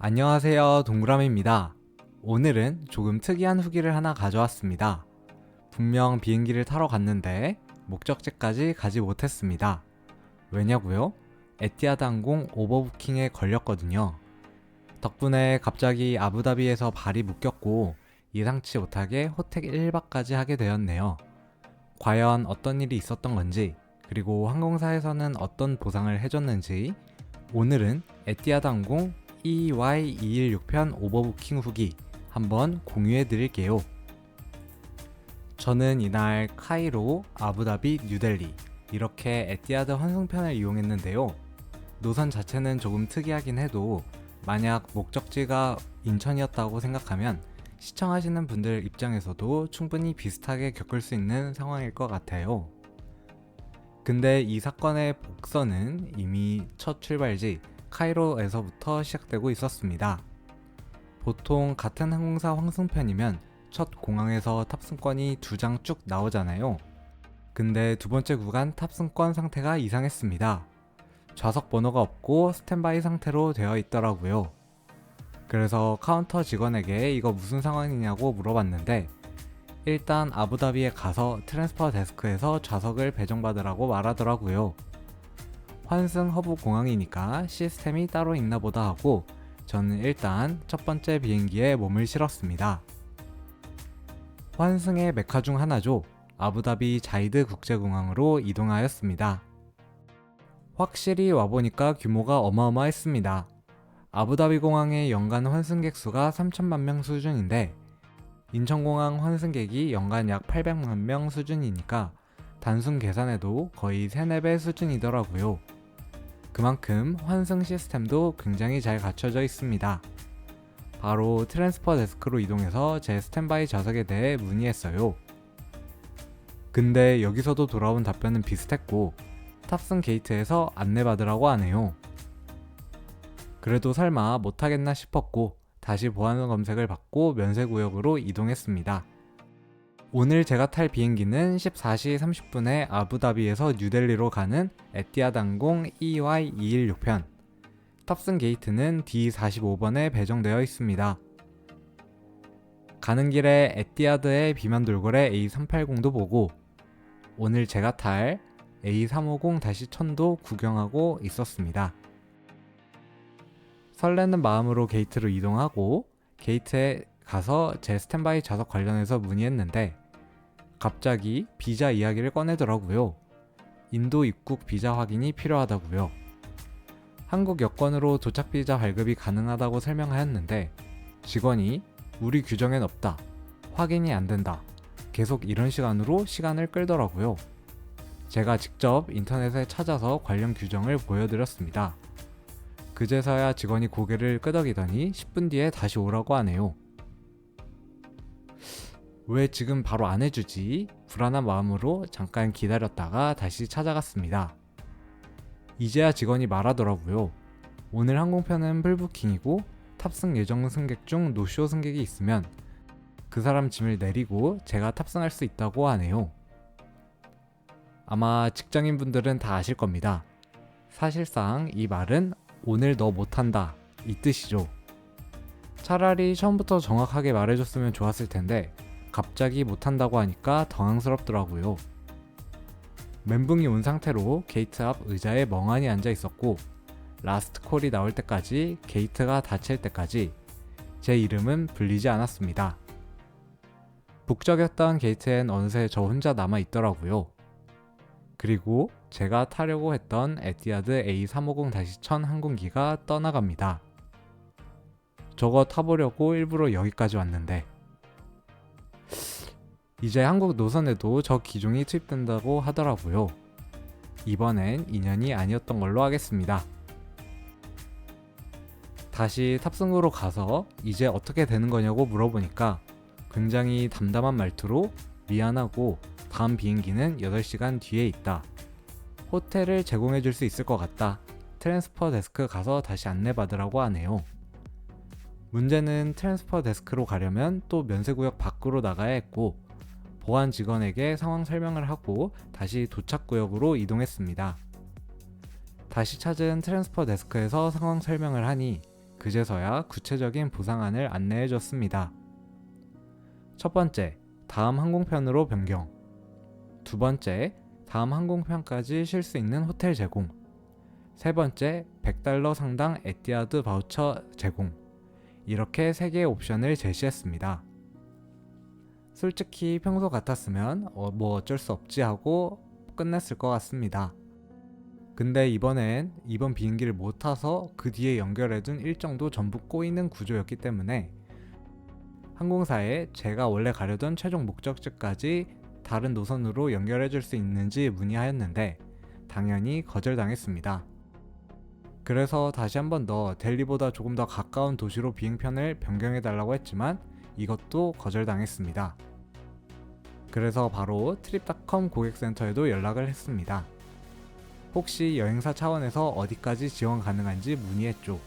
안녕하세요, 동그라미입니다. 오늘은 조금 특이한 후기를 하나 가져왔습니다. 분명 비행기를 타러 갔는데 목적지까지 가지 못했습니다. 왜냐고요? 에티하드 항공 오버부킹에 걸렸거든요. 덕분에 갑자기 아부다비에서 발이 묶였고 예상치 못하게 호텔 1박까지 하게 되었네요. 과연 어떤 일이 있었던 건지, 그리고 항공사에서는 어떤 보상을 해줬는지 오늘은 에티하드 항공 EY216편 오버부킹 후기 한번 공유해 드릴게요. 저는 이날 카이로, 아부다비, 뉴델리 이렇게 에티하드 환승편을 이용했는데요. 노선 자체는 조금 특이하긴 해도 만약 목적지가 인천이었다고 생각하면 시청하시는 분들 입장에서도 충분히 비슷하게 겪을 수 있는 상황일 것 같아요. 근데 이 사건의 복선은 이미 첫 출발지 카이로에서부터 시작되고 있었습니다. 보통 같은 항공사 황승편이면 첫 공항에서 탑승권이 2장 쭉 나오잖아요. 근데 두 번째 구간 탑승권 상태가 이상했습니다. 좌석 번호가 없고 스탠바이 상태로 되어 있더라고요. 그래서 카운터 직원에게 이거 무슨 상황이냐고 물어봤는데 일단 아부다비에 가서 트랜스퍼 데스크에서 좌석을 배정받으라고 말하더라고요. 환승 허브 공항이니까 시스템이 따로 있나 보다 하고 저는 일단 첫 번째 비행기에 몸을 실었습니다. 환승의 메카 중 하나죠. 아부다비 자이드 국제공항으로 이동하였습니다. 확실히 와보니까 규모가 어마어마했습니다. 아부다비 공항의 연간 환승객 수가 3천만 명 수준인데 인천공항 환승객이 연간 약 800만 명 수준이니까 단순 계산해도 거의 3, 4배 수준이더라고요. 그만큼 환승 시스템도 굉장히 잘 갖춰져 있습니다. 바로 트랜스퍼 데스크로 이동해서 제 스탠바이 좌석에 대해 문의했어요. 근데 여기서도 돌아온 답변은 비슷했고 탑승 게이트에서 안내받으라고 하네요. 그래도 설마 못하겠나 싶었고 다시 보안 검색을 받고 면세구역으로 이동했습니다. 오늘 제가 탈 비행기는 14시 30분에 아부다비에서 뉴델리로 가는 에티하드 항공 EY216편. 탑승 게이트는 D45번에 배정되어 있습니다. 가는 길에 에티하드의 비만 돌고래 A380도 보고 오늘 제가 탈 A350-1000도 구경하고 있었습니다. 설레는 마음으로 게이트로 이동하고 게이트에 가서 제 스탠바이 좌석 관련해서 문의했는데 갑자기 비자 이야기를 꺼내더라고요. 인도 입국 비자 확인이 필요하다고요. 한국 여권으로 도착 비자 발급이 가능하다고 설명하였는데 직원이 우리 규정엔 없다. 확인이 안 된다. 계속 이런 시간으로 시간을 끌더라고요. 제가 직접 인터넷에 찾아서 관련 규정을 보여드렸습니다. 그제서야 직원이 고개를 끄덕이더니 10분 뒤에 다시 오라고 하네요. 왜 지금 바로 안 해주지? 불안한 마음으로 잠깐 기다렸다가 다시 찾아갔습니다. 이제야 직원이 말하더라고요. 오늘 항공편은 풀부킹이고 탑승 예정 승객 중 노쇼 승객이 있으면 그 사람 짐을 내리고 제가 탑승할 수 있다고 하네요. 아마 직장인분들은 다 아실 겁니다. 사실상 이 말은 오늘 너 못한다 이 뜻이죠. 차라리 처음부터 정확하게 말해줬으면 좋았을 텐데 갑자기 못한다고 하니까 당황스럽더라고요. 멘붕이 온 상태로 게이트 앞 의자에 멍하니 앉아 있었고 라스트 콜이 나올 때까지 게이트가 닫힐 때까지 제 이름은 불리지 않았습니다. 북적였던 게이트엔 어느새 저 혼자 남아 있더라고요. 그리고 제가 타려고 했던 에티하드 A350-1000 항공기가 떠나갑니다. 저거 타보려고 일부러 여기까지 왔는데 이제 한국 노선에도 저 기종이 투입된다고 하더라고요. 이번엔 인연이 아니었던 걸로 하겠습니다. 다시 탑승구로 가서 이제 어떻게 되는 거냐고 물어보니까 굉장히 담담한 말투로 미안하고 다음 비행기는 8시간 뒤에 있다. 호텔을 제공해 줄 수 있을 것 같다. 트랜스퍼 데스크 가서 다시 안내받으라고 하네요. 문제는 트랜스퍼 데스크로 가려면 또 면세구역 밖으로 나가야 했고 보안 직원에게 상황 설명을 하고 다시 도착구역으로 이동했습니다. 다시 찾은 트랜스퍼 데스크에서 상황 설명을 하니 그제서야 구체적인 보상안을 안내해줬습니다. 첫 번째, 다음 항공편으로 변경. 두 번째, 다음 항공편까지 쉴 수 있는 호텔 제공. 세 번째, $100 상당 에티하드 바우처 제공. 이렇게 3개의 옵션을 제시했습니다. 솔직히 평소 같았으면 뭐 어쩔 수 없지 하고 끝냈을 것 같습니다. 근데 이번 비행기를 못 타서 그 뒤에 연결해둔 일정도 전부 꼬이는 구조였기 때문에 항공사에 제가 원래 가려던 최종 목적지까지 다른 노선으로 연결해줄 수 있는지 문의하였는데 당연히 거절당했습니다. 그래서 다시 한 번 더 델리보다 조금 더 가까운 도시로 비행편을 변경해달라고 했지만 이것도 거절당했습니다. 그래서 바로 트립닷컴 고객센터에도 연락을 했습니다. 혹시 여행사 차원에서 어디까지 지원 가능한지 문의했죠.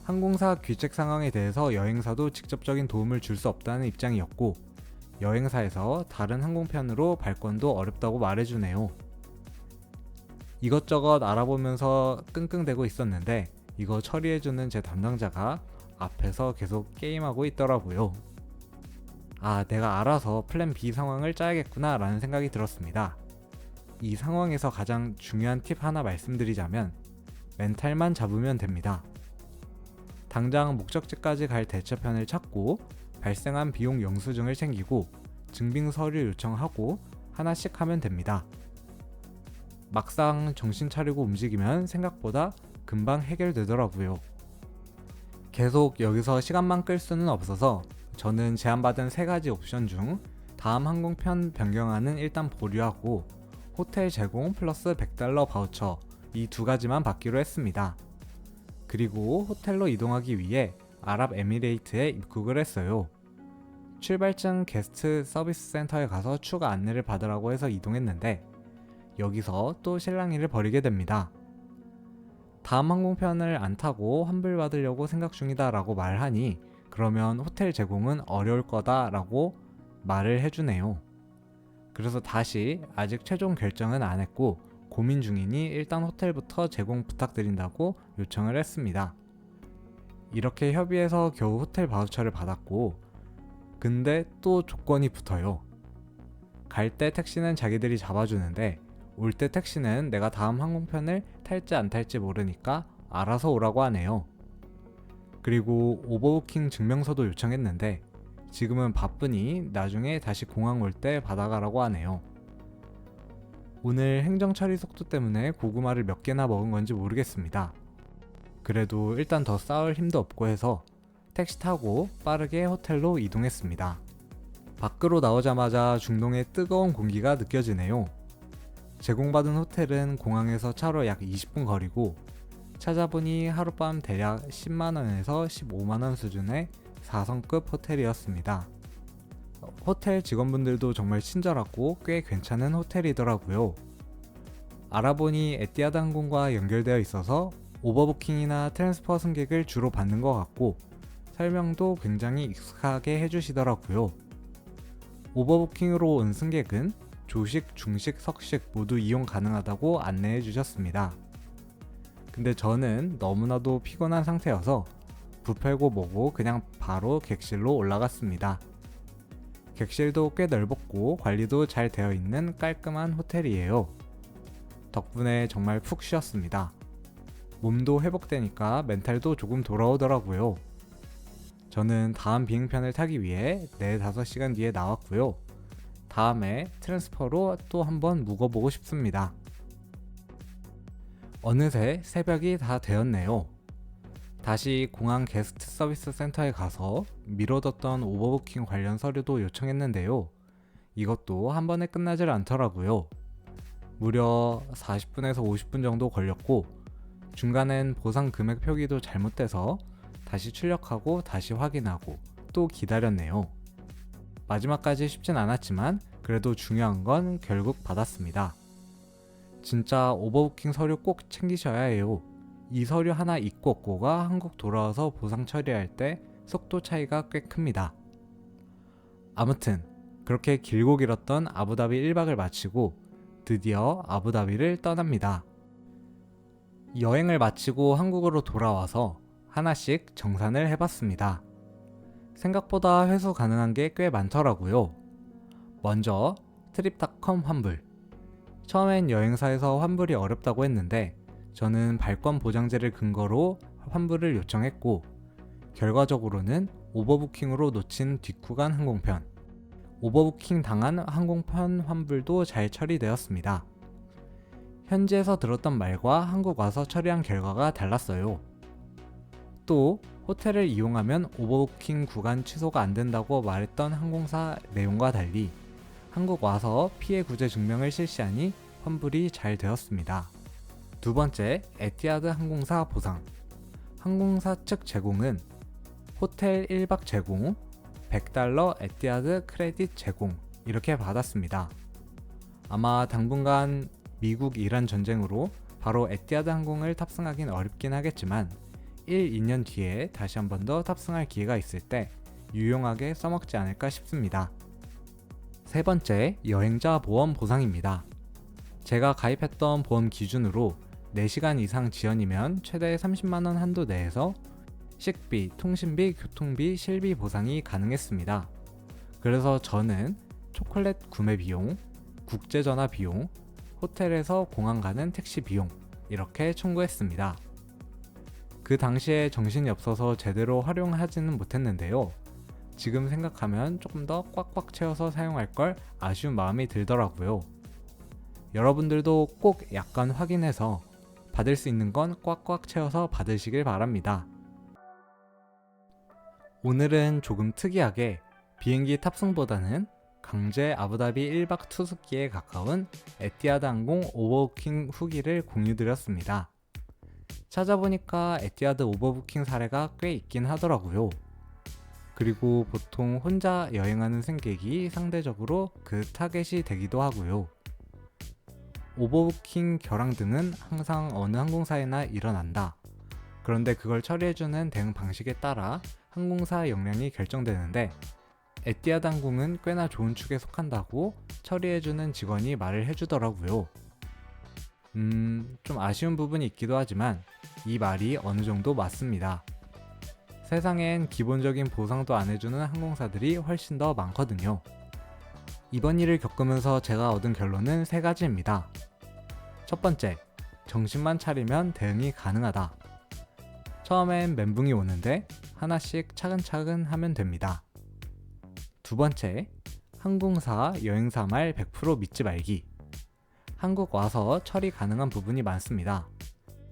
항공사 귀책 상황에 대해서 여행사도 직접적인 도움을 줄 수 없다는 입장이었고 여행사에서 다른 항공편으로 발권도 어렵다고 말해주네요. 이것저것 알아보면서 끙끙대고 있었는데 이거 처리해주는 제 담당자가 앞에서 계속 게임하고 있더라고요. 아, 내가 알아서 플랜 B 상황을 짜야겠구나 라는 생각이 들었습니다. 이 상황에서 가장 중요한 팁 하나 말씀드리자면 멘탈만 잡으면 됩니다. 당장 목적지까지 갈 대처편을 찾고 발생한 비용 영수증을 챙기고 증빙 서류 요청하고 하나씩 하면 됩니다. 막상 정신 차리고 움직이면 생각보다 금방 해결되더라고요. 계속 여기서 시간만 끌 수는 없어서 저는 제안받은 3가지 옵션 중 다음 항공편 변경안은 일단 보류하고 호텔 제공 플러스 $100 바우처 이 2가지만 받기로 했습니다. 그리고 호텔로 이동하기 위해 아랍에미레이트에 입국을 했어요. 출발증 게스트 서비스 센터에 가서 추가 안내를 받으라고 해서 이동했는데 여기서 또 실랑이를 벌이게 됩니다. 다음 항공편을 안 타고 환불받으려고 생각 중이다 라고 말하니 그러면 호텔 제공은 어려울 거다 라고 말을 해주네요. 그래서 다시 아직 최종 결정은 안 했고 고민 중이니 일단 호텔부터 제공 부탁드린다고 요청을 했습니다. 이렇게 협의해서 겨우 호텔 바우처를 받았고 근데 또 조건이 붙어요. 갈 때 택시는 자기들이 잡아주는데 올 때 택시는 내가 다음 항공편을 탈지 안 탈지 모르니까 알아서 오라고 하네요. 그리고 오버부킹 증명서도 요청했는데 지금은 바쁘니 나중에 다시 공항 올 때 받아가라고 하네요. 오늘 행정 처리 속도 때문에 고구마를 몇 개나 먹은 건지 모르겠습니다. 그래도 일단 더 싸울 힘도 없고 해서 택시 타고 빠르게 호텔로 이동했습니다. 밖으로 나오자마자 중동의 뜨거운 공기가 느껴지네요. 제공받은 호텔은 공항에서 차로 약 20분 거리고 찾아보니 하룻밤 대략 10만원에서 15만원 수준의 4성급 호텔이었습니다. 호텔 직원분들도 정말 친절하고 꽤 괜찮은 호텔이더라고요. 알아보니 에티하드 항공과 연결되어 있어서 오버부킹이나 트랜스퍼 승객을 주로 받는 것 같고 설명도 굉장히 익숙하게 해주시더라고요. 오버부킹으로 온 승객은 조식, 중식, 석식 모두 이용 가능하다고 안내해 주셨습니다. 근데 저는 너무나도 피곤한 상태여서 뷔페고 뭐고 그냥 바로 객실로 올라갔습니다. 객실도 꽤 넓었고 관리도 잘 되어 있는 깔끔한 호텔이에요. 덕분에 정말 푹 쉬었습니다. 몸도 회복되니까 멘탈도 조금 돌아오더라고요. 저는 다음 비행편을 타기 위해 4-5시간 뒤에 나왔고요. 다음에 트랜스퍼로 또 한번 묵어보고 싶습니다. 어느새 새벽이 다 되었네요. 다시 공항 게스트 서비스 센터에 가서 미뤄뒀던 오버부킹 관련 서류도 요청했는데요. 이것도 한 번에 끝나질 않더라고요. 무려 40분에서 50분 정도 걸렸고 중간엔 보상 금액 표기도 잘못돼서 다시 출력하고 다시 확인하고 또 기다렸네요. 마지막까지 쉽진 않았지만 그래도 중요한 건 결국 받았습니다. 진짜 오버부킹 서류 꼭 챙기셔야 해요. 이 서류 하나 있고 없고가 한국 돌아와서 보상 처리할 때 속도 차이가 꽤 큽니다. 아무튼 그렇게 길고 길었던 아부다비 1박을 마치고 드디어 아부다비를 떠납니다. 여행을 마치고 한국으로 돌아와서 하나씩 정산을 해봤습니다. 생각보다 회수 가능한 게 꽤 많더라고요. 먼저 트립닷컴 환불. 처음엔 여행사에서 환불이 어렵다고 했는데 저는 발권 보장제를 근거로 환불을 요청했고, 결과적으로는 오버부킹으로 놓친 뒷구간 항공편, 오버부킹 당한 항공편 환불도 잘 처리되었습니다. 현지에서 들었던 말과 한국 와서 처리한 결과가 달랐어요. 또 호텔을 이용하면 오버부킹 구간 취소가 안 된다고 말했던 항공사 내용과 달리 한국 와서 피해 구제 증명을 실시하니 환불이 잘 되었습니다. 두 번째, 에티하드 항공사 보상. 항공사 측 제공은 호텔 1박 제공, $100 에티하드 크레딧 제공, 이렇게 받았습니다. 아마 당분간 미국 이란 전쟁으로 바로 에티하드 항공을 탑승하긴 어렵긴 하겠지만 1, 2년 뒤에 다시 한 번 더 탑승할 기회가 있을 때 유용하게 써먹지 않을까 싶습니다. 세 번째, 여행자 보험 보상입니다. 제가 가입했던 보험 기준으로 4시간 이상 지연이면 최대 30만원 한도 내에서 식비, 통신비, 교통비, 실비 보상이 가능했습니다. 그래서 저는 초콜릿 구매 비용, 국제전화 비용, 호텔에서 공항 가는 택시 비용, 이렇게 청구했습니다. 그 당시에 정신이 없어서 제대로 활용하지는 못했는데요. 지금 생각하면 조금 더 꽉꽉 채워서 사용할 걸 아쉬운 마음이 들더라고요. 여러분들도 꼭 약관 확인해서 받을 수 있는 건 꽉꽉 채워서 받으시길 바랍니다. 오늘은 조금 특이하게 비행기 탑승보다는 강제 아부다비 1박 투숙기에 가까운 에티하드 항공 오버부킹 후기를 공유드렸습니다. 찾아보니까 에티하드 오버부킹 사례가 꽤 있긴 하더라고요. 그리고 보통 혼자 여행하는 승객이 상대적으로 그 타겟이 되기도 하고요. 오버부킹 결항 등은 항상 어느 항공사에나 일어난다. 그런데 그걸 처리해주는 대응 방식에 따라 항공사 역량이 결정되는데, 에티하드 항공은 꽤나 좋은 축에 속한다고 처리해주는 직원이 말을 해주더라고요. 좀 아쉬운 부분이 있기도 하지만 이 말이 어느 정도 맞습니다. 세상엔 기본적인 보상도 안 해주는 항공사들이 훨씬 더 많거든요. 이번 일을 겪으면서 제가 얻은 결론은 3가지입니다. 첫 번째, 정신만 차리면 대응이 가능하다. 처음엔 멘붕이 오는데 하나씩 차근차근 하면 됩니다. 두 번째, 항공사, 여행사 말 100% 믿지 말기. 한국 와서 처리 가능한 부분이 많습니다.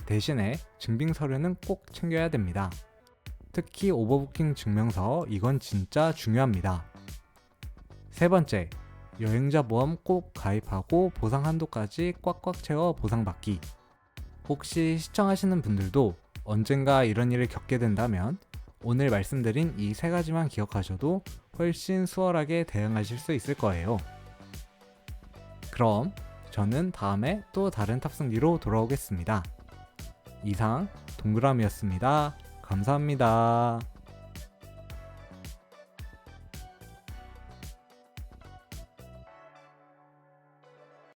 대신에 증빙 서류는 꼭 챙겨야 됩니다. 특히 오버부킹 증명서, 이건 진짜 중요합니다. 세 번째, 여행자 보험 꼭 가입하고 보상 한도까지 꽉꽉 채워 보상받기. 혹시 시청하시는 분들도 언젠가 이런 일을 겪게 된다면 오늘 말씀드린 이 3가지만 기억하셔도 훨씬 수월하게 대응하실 수 있을 거예요. 그럼 저는 다음에 또 다른 탑승기로 돌아오겠습니다. 이상 동그라미였습니다. 감사합니다.